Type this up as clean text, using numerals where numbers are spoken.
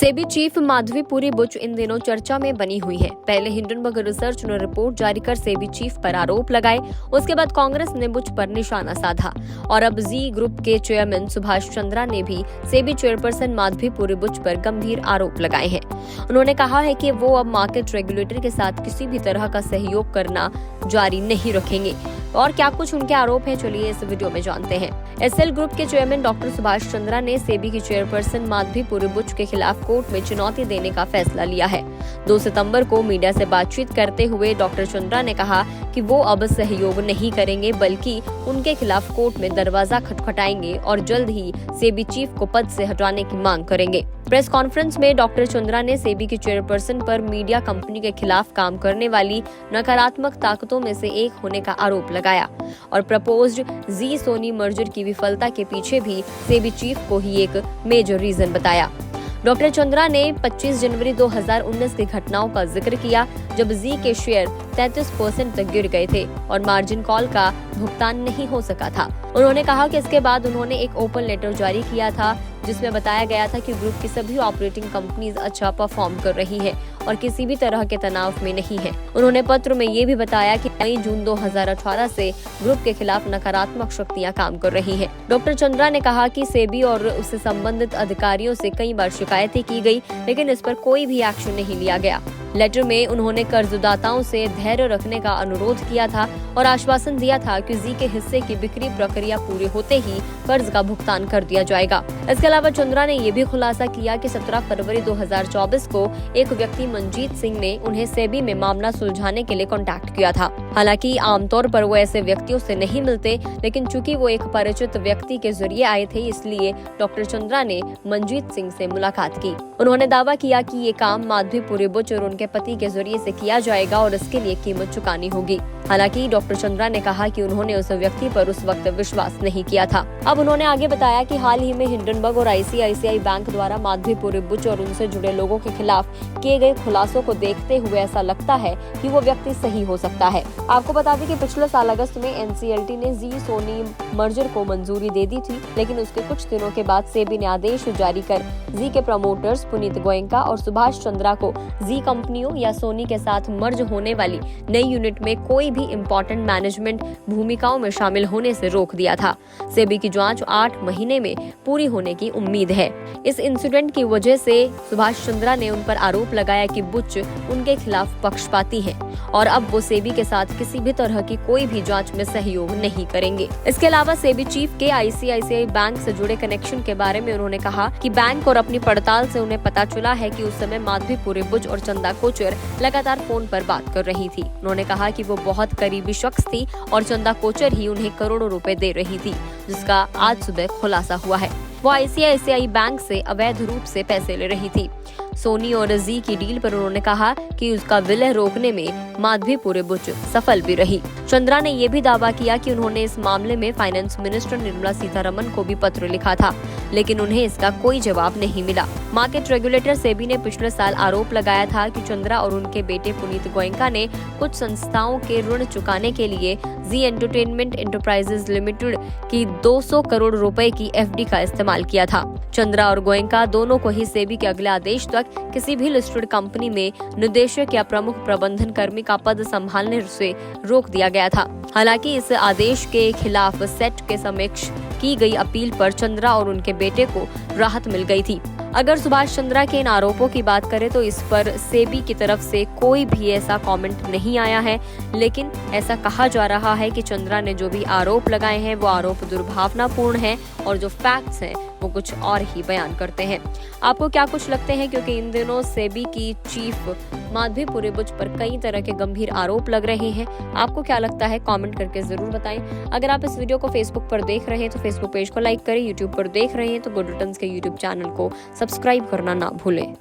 SEBI chief Madhabi Puri Buch इन दिनों चर्चा में बनी हुई है। पहले हिंडनबर्ग रिसर्च ने रिपोर्ट जारी कर सेबी चीफ पर आरोप लगाए, उसके बाद कांग्रेस ने बुच पर निशाना साधा और अब जी ग्रुप के चेयरमैन सुभाष चंद्रा ने भी सेबी चेयरपर्सन माधवीपुरी बुच पर गंभीर आरोप लगाए हैं। उन्होंने कहा है कि वो अब मार्केट रेगुलेटर के साथ किसी भी तरह का सहयोग करना जारी नहीं रखेंगे। और क्या कुछ उनके आरोप हैं, चलिए इस वीडियो में जानते हैं। एसएल ग्रुप के चेयरमैन डॉक्टर सुभाष चंद्रा ने सेबी की चेयरपर्सन माधवीपुरी बुच के खिलाफ कोर्ट में चुनौती देने का फैसला लिया है। 2 सितंबर को मीडिया से बातचीत करते हुए डॉक्टर चंद्रा ने कहा कि वो अब सहयोग नहीं करेंगे, बल्कि उनके खिलाफ कोर्ट में दरवाजा खटखटाएंगे और जल्द ही सेबी चीफ को पद से हटाने की मांग करेंगे। प्रेस कॉन्फ्रेंस में डॉक्टर चंद्रा ने सेबी की चेयरपर्सन पर मीडिया कंपनी के खिलाफ काम करने वाली नकारात्मक ताकतों में से एक होने का आरोप लगाया और प्रपोज्ड जी सोनी मर्जर की विफलता के पीछे भी सेबी चीफ को ही एक मेजर रीजन बताया। डॉक्टर चंद्रा ने 25 जनवरी 2019 की घटनाओं का जिक्र किया, जब जी के शेयर 33% तक गिर गए थे और मार्जिन कॉल का भुगतान नहीं हो सका था। उन्होंने कहा कि इसके बाद उन्होंने एक ओपन लेटर जारी किया था जिसमें बताया गया था कि ग्रुप की सभी ऑपरेटिंग कंपनीज अच्छा परफॉर्म कर रही है और किसी भी तरह के तनाव में नहीं है। उन्होंने पत्र में ये भी बताया कि मई जून 2018 से ग्रुप के खिलाफ नकारात्मक शक्तियां काम कर रही हैं। डॉक्टर चंद्रा ने कहा कि सेबी और उससे संबंधित अधिकारियों से कई बार शिकायतें की गई, लेकिन इस पर कोई भी एक्शन नहीं लिया गया। लेटर में उन्होंने कर्जदाताओं से धैर्य रखने का अनुरोध किया था और आश्वासन दिया था कि जी के हिस्से की बिक्री प्रक्रिया पूरी होते ही कर्ज का भुगतान कर दिया जाएगा। इसके अलावा चंद्रा ने ये भी खुलासा किया कि 17 फरवरी 2024 को एक व्यक्ति मनजीत सिंह ने उन्हें सेबी में मामला सुलझाने के लिए कॉन्टैक्ट किया था। हालांकि आमतौर पर वो ऐसे व्यक्तियों से नहीं मिलते, लेकिन चूंकि वो एक परिचित व्यक्ति के जरिए आए थे, इसलिए डॉक्टर चंद्रा ने मनजीत सिंह से मुलाकात की। उन्होंने दावा किया कि ये काम माधवीपुरी बुच और उनके पति के जरिए से किया जाएगा और इसके लिए कीमत चुकानी होगी। हालांकि डॉक्टर चंद्रा ने कहा कि उन्होंने उस व्यक्ति पर उस वक्त विश्वास नहीं किया था। अब उन्होंने आगे बताया कि हाल ही में हिंडनबर्ग और आईसीआईसीआई बैंक द्वारा माधवीपुरी बुच और उनसे जुड़े लोगों के खिलाफ किए गए खुलासों को देखते हुए ऐसा लगता है कि वो व्यक्ति सही हो सकता है। आपको बता दें कि पिछले साल अगस्त में एनसीएलटी ने जी सोनी मर्जर को मंजूरी दे दी थी, लेकिन उसके कुछ दिनों के बाद सेबी ने आदेश जारी कर जी के प्रमोटर्स पुनीत गोयनका और सुभाष चंद्रा को जी कंपनियों या सोनी के साथ मर्ज होने वाली नई यूनिट में कोई भी इम्पोर्टेंट मैनेजमेंट भूमिकाओं में शामिल होने से रोक दिया था। सेबी की जांच 8 महीने में पूरी होने की उम्मीद है। इस इंसिडेंट की वजह से सुभाष चंद्रा ने उन पर आरोप लगाया कि बुच उनके खिलाफ पक्षपाती हैं और अब वो सेबी के साथ किसी भी तरह की कोई भी जांच में सहयोग नहीं करेंगे। इसके अलावा सेबी चीफ के आईसीआईसीआई बैंक से जुड़े कनेक्शन के बारे में उन्होंने कहा कि बैंक और अपनी पड़ताल से उन्हें पता चला है कि उस समय माधवीपुरी बुच और चंदा कोचर लगातार फोन पर बात कर रही थी। उन्होंने कहा कि वो बहुत करीबी शख्स थी और चंदा कोचर ही उन्हें करोड़ों रुपए दे रही थी, जिसका आज सुबह खुलासा हुआ है। वो आईसीआईसीआई बैंक से अवैध रूप से पैसे ले रही थी। सोनी और जी की डील पर उन्होंने कहा कि उसका विलय रोकने में माधवीपुरी बुच सफल भी रही। चंद्रा ने यह भी दावा किया कि उन्होंने इस मामले में फाइनेंस मिनिस्टर निर्मला सीतारमण को भी पत्र लिखा था, लेकिन उन्हें इसका कोई जवाब नहीं मिला। मार्केट रेगुलेटर सेबी ने पिछले साल आरोप लगाया था कि चंद्रा और उनके बेटे पुनीत गोयनका ने कुछ संस्थाओं के ऋण चुकाने के लिए जी एंटरटेनमेंट एंटरप्राइजेज लिमिटेड की 200 करोड़ रुपए की एफडी का इस्तेमाल किया था। चंद्रा और गोयनका दोनों को ही सेबी के अगले आदेश तक किसी भी लिस्टेड कंपनी में निदेशक या प्रमुख प्रबंधन कर्मी का पद संभालने से रोक दिया गया था। हालांकि इस आदेश के खिलाफ सेट के समक्ष की गई अपील पर चंद्रा और उनके बेटे को राहत मिल गई थी। अगर सुभाष चंद्रा के इन आरोपों की बात करें तो इस पर सेबी की तरफ से कोई भी ऐसा कमेंट नहीं आया है, लेकिन ऐसा कहा जा रहा है कि चंद्रा ने जो भी आरोप लगाए हैं वो आरोप दुर्भावनापूर्ण हैं और जो फैक्ट्स हैं वो कुछ और ही बयान करते हैं। आपको क्या कुछ लगते हैं, क्योंकि इन दिनों सेबी की चीफ माधवीपुरी बुच पर कई तरह के गंभीर आरोप लग रहे हैं। आपको क्या लगता है, कमेंट करके जरूर बताएं। अगर आप इस वीडियो को फेसबुक पर देख रहे हैं तो फेसबुक पेज को लाइक करें, यूट्यूब पर देख रहे हैं तो गुड रिटर्न्स के यूट्यूब चैनल को सब्सक्राइब करना ना भूलें।